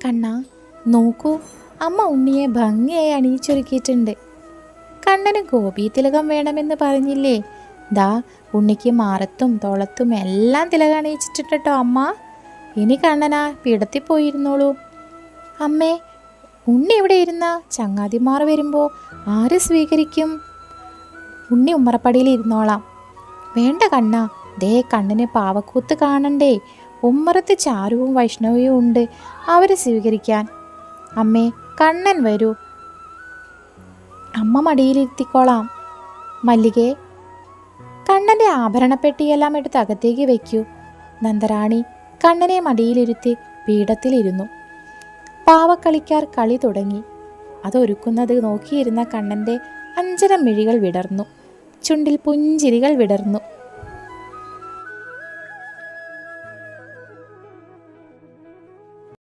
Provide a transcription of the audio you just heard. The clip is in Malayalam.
കണ്ണാ നോക്കൂ, അമ്മ ഉണ്ണിയെ ഭംഗിയായി അണിയിച്ചൊരുക്കിയിട്ടുണ്ട്. കണ്ണന് ഗോപി തിലകം വേണമെന്ന് പറഞ്ഞില്ലേ? ദാ ഉണ്ണിക്ക് മാറത്തും തോളത്തും എല്ലാം തിലകം അണിയിച്ചിട്ടോ അമ്മ. ഇനി കണ്ണനാ പീഠത്തിൽ പോയിരുന്നോളൂ. അമ്മേ, ഉണ്ണി ഇവിടെ ഇരുന്ന ചങ്ങാതിമാർ വരുമ്പോൾ ആര് സ്വീകരിക്കും? ഉണ്ണി ഉമ്മറപ്പടിയിൽ ഇരുന്നോളാം. വേണ്ട കണ്ണ, ദേ കണ്ണന് പാവക്കൂത്ത് കാണണ്ടേ? ഉമ്മറത്ത് ചാരുവും വൈഷ്ണവിയും ഉണ്ട്, അവരെ സ്വീകരിക്കാൻ. അമ്മേ, കണ്ണൻ വരൂ, അമ്മ മടിയിലിരുത്തിക്കോളാം. മല്ലികേ, കണ്ണൻ്റെ ആഭരണപ്പെട്ടിയെല്ലാം എടുത്ത് അകത്തേക്ക് വയ്ക്കൂ. നന്ദറാണി കണ്ണനെ മടിയിലിരുത്തി പീഠത്തിലിരുന്നു. പാവക്കളിക്കാർ കളി തുടങ്ങി. അതൊരുക്കുന്നത് നോക്കിയിരുന്ന കണ്ണൻ്റെ അഞ്ചര മിഴികൾ വിടർന്നു, ചുണ്ടിൽ പുഞ്ചിരികൾ വിടർന്നു.